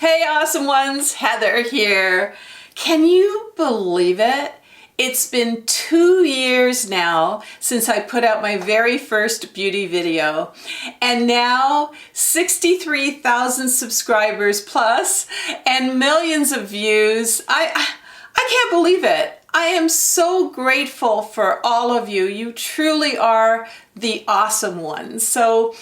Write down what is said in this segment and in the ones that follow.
Hey awesome ones, Heather here. Can you believe it? It's been 2 years now since I put out my very first beauty video, and now 63,000 subscribers plus and millions of views. I can't believe it. I am so grateful for all of you. You truly are the awesome ones. So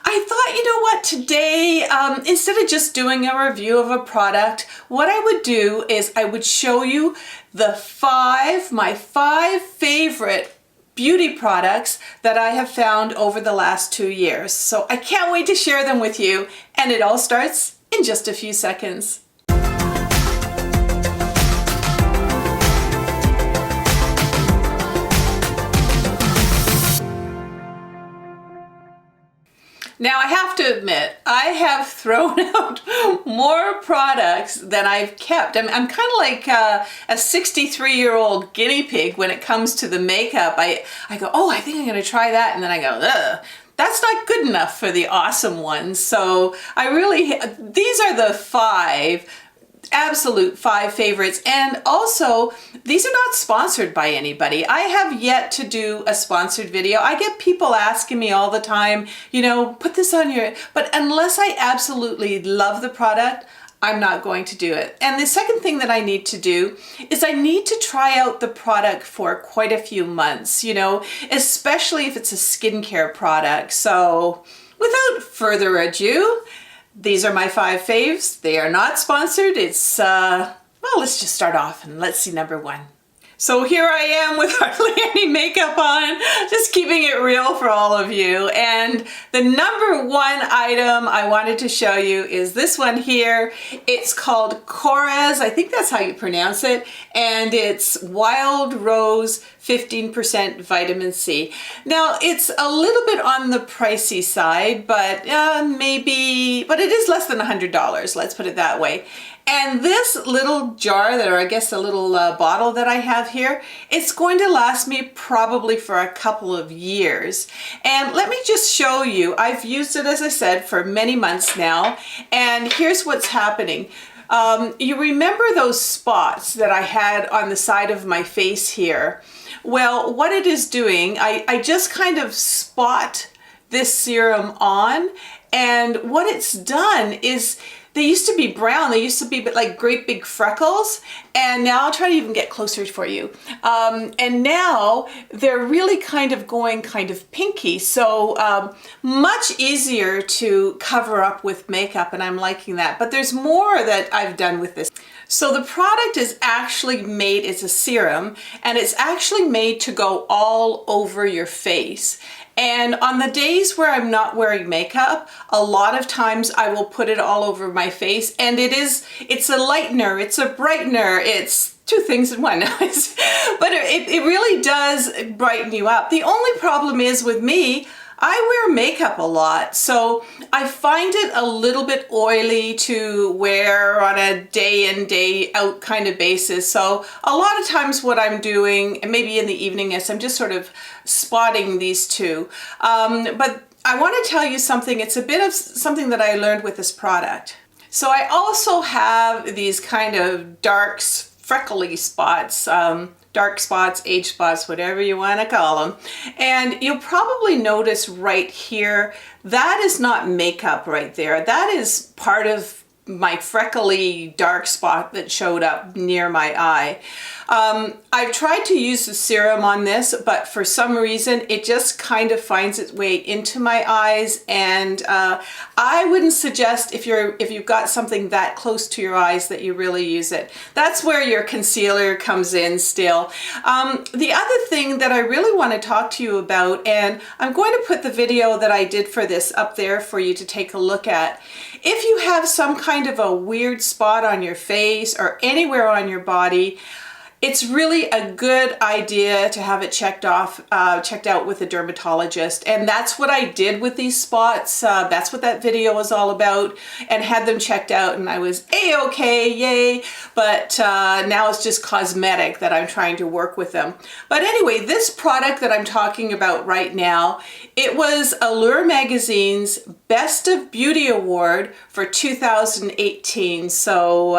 I thought, you know what, today, instead of just doing a review of a product, what I would do is I would show you my five favorite beauty products that I have found over the last 2 years. So I can't wait to share them with you, and it all starts in just a few seconds. Now I have to admit, I have thrown out more products than I've kept. I'm kind of like a 63-year-old guinea pig when it comes to the makeup. I go, oh, I think I'm gonna try that, and then I go, ugh. That's not good enough for the awesome ones. So these are the absolute five favorites, and also these are not sponsored by anybody. I have yet to do a sponsored video. I get people asking me all the time, you know, put this on your, but unless I absolutely love the product, I'm not going to do it. And the second thing that I need to do is I need to try out the product for quite a few months, you know, especially if it's a skincare product. So without further ado, these are my five faves. They are not sponsored. It's, well, let's just start off and let's see number one. So here I am with hardly any makeup on, just keeping it real for all of you. And the number one item I wanted to show you is this one here. It's called Korres, I think that's how you pronounce it, and it's Wild Rose 15% vitamin C. Now it's a little bit on the pricey side, but but it is less than $100, let's put it that way. And this little jar, or I guess a little bottle that I have here, it's going to last me probably for a couple of years. And let me just show you, I've used it, as I said, for many months now, and here's what's happening. You remember those spots that I had on the side of my face here? Well, what it is doing, I just kind of spot this serum on, and what it's done is, they used to be brown, they used to be like great big freckles, and now I'll try to even get closer for you. And now they're really kind of going kind of pinky, so much easier to cover up with makeup, and I'm liking that. But there's more that I've done with this. So the product is actually made, it's a serum, and it's actually made to go all over your face. And on the days where I'm not wearing makeup, a lot of times I will put it all over my face, and it's a lightener, it's a brightener, it's two things in one. But it really does brighten you up. The only problem is with me, I wear makeup a lot, so I find it a little bit oily to wear on a day in, day out kind of basis. So a lot of times what I'm doing, and maybe in the evening, is I'm just sort of spotting these two. But I want to tell you something. It's a bit of something that I learned with this product. So I also have these kind of dark, freckly spots, dark spots, age spots, whatever you want to call them. And you'll probably notice right here, that is not makeup right there. That is part of my freckly dark spot that showed up near my eye. I've tried to use the serum on this, but for some reason it just kind of finds its way into my eyes, and I wouldn't suggest if you've got something that close to your eyes that you really use it. That's where your concealer comes in still. The other thing that I really want to talk to you about, and I'm going to put the video that I did for this up there for you to take a look at. If you have some kind of a weird spot on your face or anywhere on your body, it's really a good idea to have it checked out with a dermatologist. And that's what I did with these spots. That's what that video was all about, and had them checked out, and I was a-okay, yay. But now it's just cosmetic that I'm trying to work with them. But anyway, this product that I'm talking about right now, it was Allure Magazine's Best of Beauty Award for 2018. So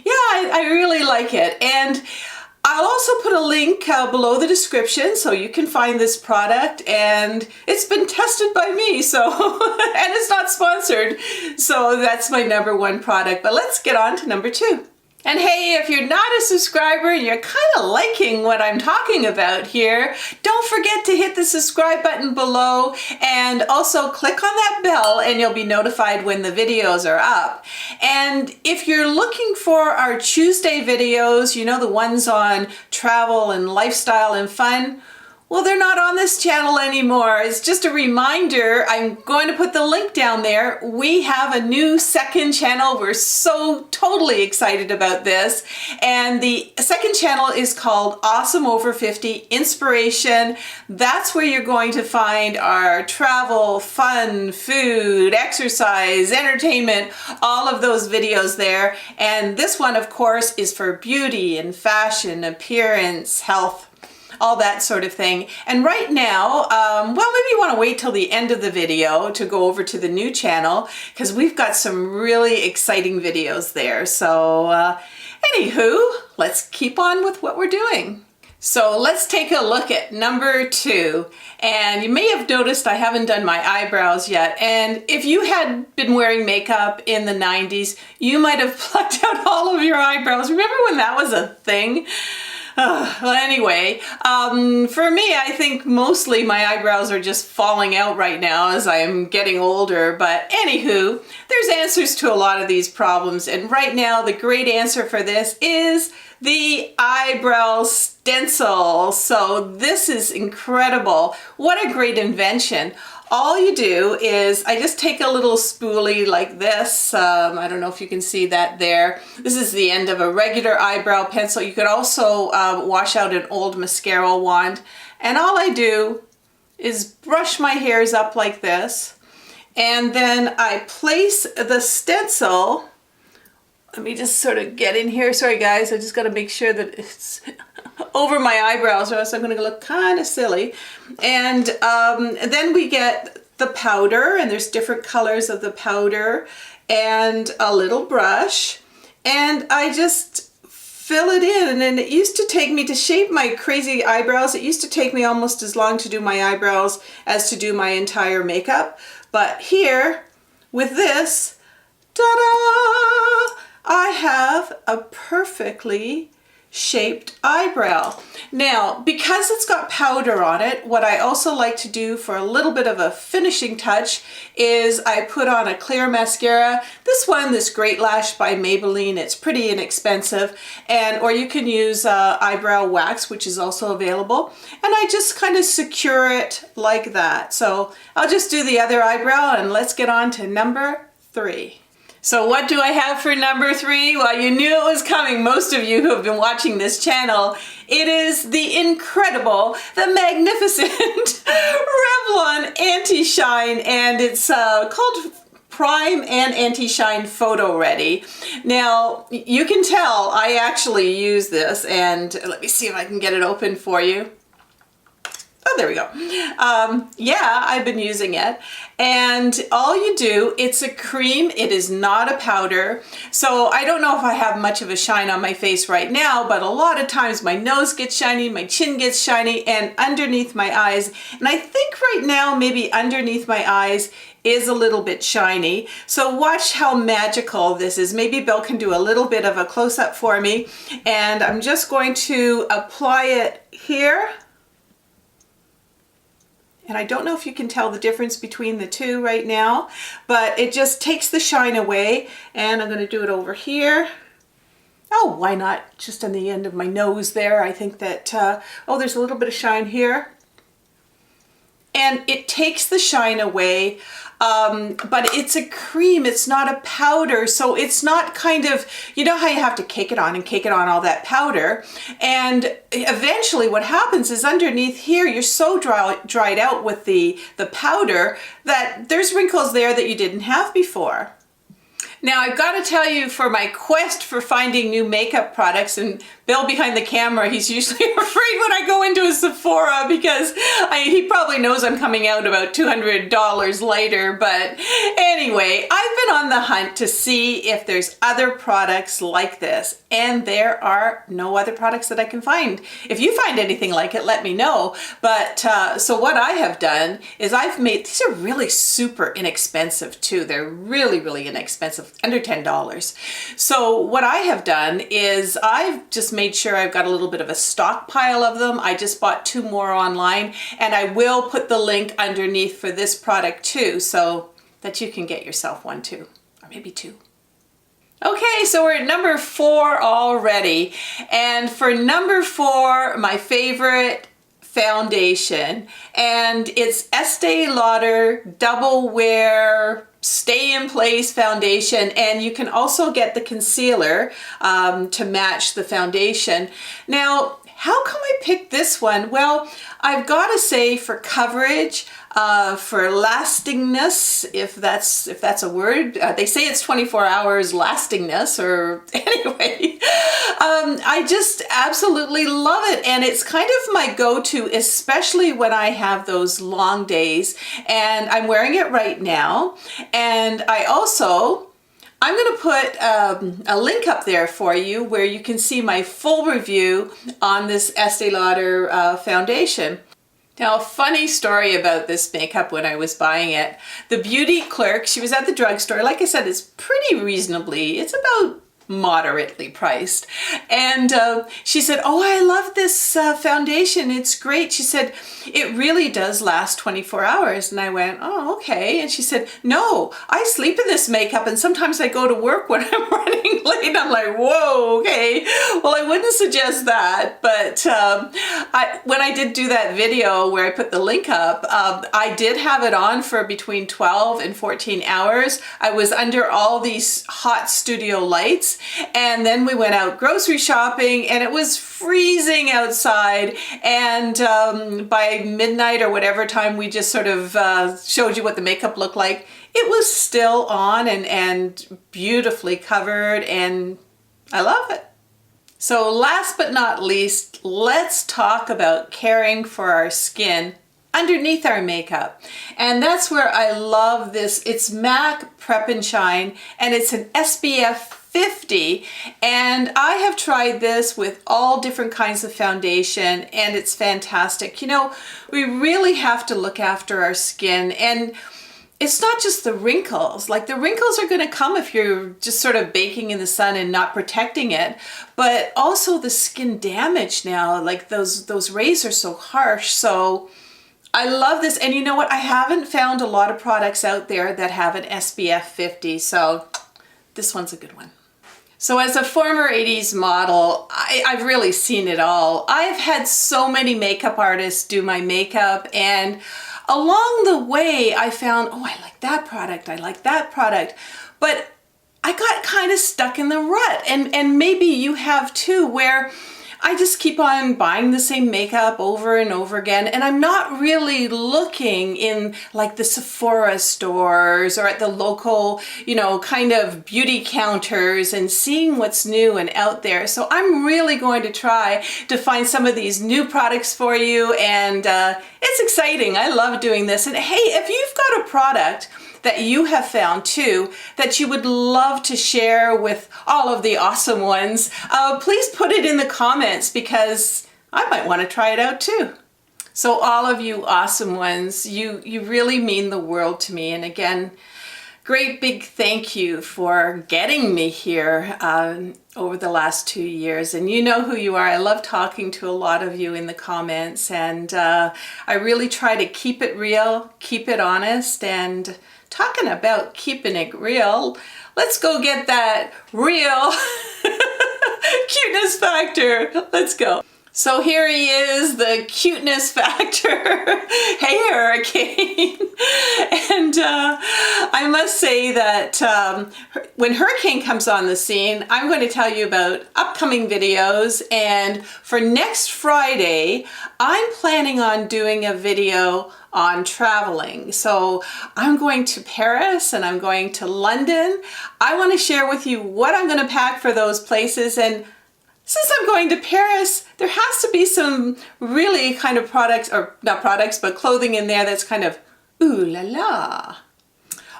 yeah, I really like it. And I'll also put a link below the description so you can find this product, and it's been tested by me, so and it's not sponsored. So that's my #1 product. But let's get on to #2. And hey, if you're not a subscriber and you're kind of liking what I'm talking about here, don't forget to hit the subscribe button below, and also click on that bell and you'll be notified when the videos are up. And if you're looking for our Tuesday videos, you know, the ones on travel and lifestyle and fun, well, they're not on this channel anymore. It's just a reminder. I'm going to put the link down there. We have a new second channel. We're so totally excited about this. And the second channel is called Awesome Over 50 Inspiration. That's where you're going to find our travel, fun, food, exercise, entertainment, all of those videos there. And this one, of course, is for beauty and fashion, appearance, health, all that sort of thing. And right now, well, maybe you want to wait till the end of the video to go over to the new channel, because we've got some really exciting videos there. So anywho, let's keep on with what we're doing. So let's take a look at #2. And you may have noticed I haven't done my eyebrows yet. And if you had been wearing makeup in the 90s, you might have plucked out all of your eyebrows. Remember when that was a thing? Well, anyway, for me, I think mostly my eyebrows are just falling out right now as I'm getting older. But anywho, there's answers to a lot of these problems. And right now, the great answer for this is the Eyebrow Stencil. So this is incredible. What a great invention. All you do is, I just take a little spoolie like this. I don't know if you can see that there. This is the end of a regular eyebrow pencil. You could also wash out an old mascara wand. And all I do is brush my hairs up like this. And then I place the stencil. Let me just sort of get in here. Sorry guys, I just got to make sure that it's over my eyebrows, or else I'm going to look kind of silly. And then we get the powder, and there's different colors of the powder, and a little brush, and I just fill it in. And it used to take me, to shape my crazy eyebrows, it used to take me almost as long to do my eyebrows as to do my entire makeup. But here, with this, ta-da! I have a perfectly shaped eyebrow. Now, because it's got powder on it, what I also like to do for a little bit of a finishing touch is I put on a clear mascara. This one, this Great Lash by Maybelline, it's pretty inexpensive, and or you can use eyebrow wax, which is also available, and I just kind of secure it like that. So I'll just do the other eyebrow, and let's get on to #3. So what do I have for #3? Well, you knew it was coming, most of you who have been watching this channel. It is the incredible, the magnificent Revlon AntiShine, and it's called Prime and AntiShine Photo Ready. Now, you can tell I actually use this, and let me see if I can get it open for you. Oh, there we go. Yeah, I've been using it. And all you do, it's a cream. It is not a powder. So I don't know if I have much of a shine on my face right now, but a lot of times my nose gets shiny, my chin gets shiny, and underneath my eyes. And I think right now, maybe underneath my eyes is a little bit shiny. So watch how magical this is. Maybe Bill can do a little bit of a close-up for me. And I'm just going to apply it here. And I don't know if you can tell the difference between the two right now, but it just takes the shine away. And I'm going to do it over here. Oh, why not just on the end of my nose there? I think that, oh, there's a little bit of shine here. and it takes the shine away. But it's a cream, it's not a powder, so it's not kind of, you know how you have to cake it on and cake it on all that powder, and eventually what happens is underneath here you're so dried out with the powder that there's wrinkles there that you didn't have before. Now I've got to tell you, for my quest for finding new makeup products, and Bill behind the camera, he's usually afraid when I go into a Sephora because he probably knows I'm coming out about $200 later. But anyway, I've been on the hunt to see if there's other products like this, and there are no other products that I can find. If you find anything like it, let me know. But so what I have done is I've made, these are really super inexpensive too. They're really, really inexpensive, under $10. So what I have done is I've just made sure I've got a little bit of a stockpile of them. I just bought 2 more online, and I will put the link underneath for this product too, so that you can get yourself one too, or maybe 2. Okay, so we're at number 4 already, and for number 4, my favorite foundation, and it's Estee Lauder Double Wear Stay in Place foundation, and you can also get the concealer to match the foundation. Now, how come I picked this one? Well, I've got to say, for coverage, for lastingness, if that's a word, they say it's 24 hours lastingness, or anyway, I just absolutely love it, and it's kind of my go-to, especially when I have those long days, and I'm wearing it right now. And I'm going to put a link up there for you where you can see my full review on this Estee Lauder foundation. Now, a funny story about this makeup when I was buying it. The beauty clerk, she was at the drugstore. Like I said, it's pretty reasonably, it's about moderately priced. And she said, "Oh, I love this foundation. It's great." She said, "It really does last 24 hours. And I went, "Oh, okay." And she said, "No, I sleep in this makeup, and sometimes I go to work when I'm running late." I'm like, "Whoa, okay. Well, I wouldn't suggest that." But when I did do that video where I put the link up, I did have it on for between 12 and 14 hours. I was under all these hot studio lights. And then we went out grocery shopping, and it was freezing outside, and by midnight or whatever time we just sort of showed you what the makeup looked like, it was still on and beautifully covered, and I love it. So last but not least, let's talk about caring for our skin underneath our makeup. And that's where I love this. It's MAC Prep and Shine, and it's an SPF 50, and I have tried this with all different kinds of foundation, and it's fantastic. You know, we really have to look after our skin, and it's not just the wrinkles. Like, the wrinkles are going to come if you're just sort of baking in the sun and not protecting it, but also the skin damage now. Like, those rays are so harsh. So I love this. And you know what? I haven't found a lot of products out there that have an SPF 50, so this one's a good one. So as a former 80s model, I've really seen it all. I've had so many makeup artists do my makeup, and along the way I found, oh, I like that product, I like that product, but I got kind of stuck in the rut, and maybe you have too, where I just keep on buying the same makeup over and over again, and I'm not really looking in like the Sephora stores or at the local, you know, kind of beauty counters and seeing what's new and out there. So I'm really going to try to find some of these new products for you, and it's exciting. I love doing this. And hey, if you've got a product that you have found too, that you would love to share with all of the awesome ones, please put it in the comments, because I might want to try it out too. So all of you awesome ones, you really mean the world to me. And again, great big thank you for getting me here over the last 2 years. And you know who you are. I love talking to a lot of you in the comments, and I really try to keep it real, keep it honest. And talking about keeping it real, let's go get that real cuteness factor. Let's go. So here he is, the cuteness factor. Hey, Hurricane. And I must say that when Hurricane comes on the scene, I'm going to tell you about upcoming videos. And for next Friday, I'm planning on doing a video on traveling. So I'm going to Paris and I'm going to London. I want to share with you what I'm going to pack for those places. And since I'm going to Paris, there has to be some really kind of products, or not products, but clothing in there that's kind of ooh la la.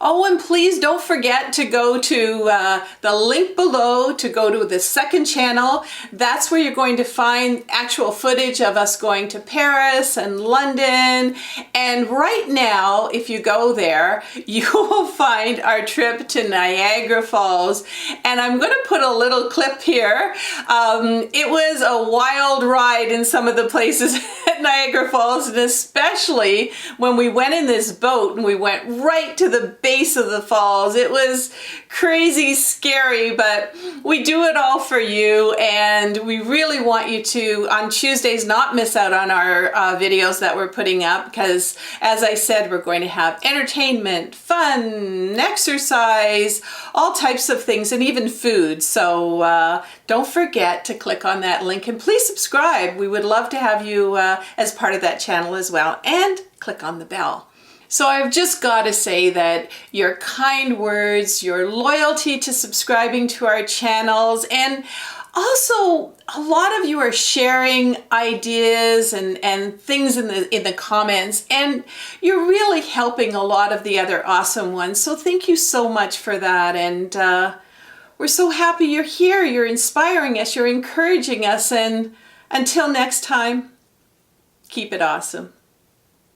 Oh, and please don't forget to go to the link below to go to the second channel. That's where you're going to find actual footage of us going to Paris and London. And right now, if you go there, you will find our trip to Niagara Falls. And I'm going to put a little clip here. It was a wild ride in some of the places at Niagara Falls, and especially when we went in this boat and we went right to the base of the falls. It was crazy scary, but we do it all for you, and we really want you to, on Tuesdays, not miss out on our videos that we're putting up, because as I said, we're going to have entertainment, fun, exercise, all types of things, and even food. So don't forget to click on that link, and please subscribe. We would love to have you as part of that channel as well, and click on the bell. So I've just got to say that your kind words, your loyalty to subscribing to our channels, and also a lot of you are sharing ideas and things in the comments, and you're really helping a lot of the other awesome ones. So thank you so much for that. And we're so happy you're here. You're inspiring us. You're encouraging us. And until next time, keep it awesome.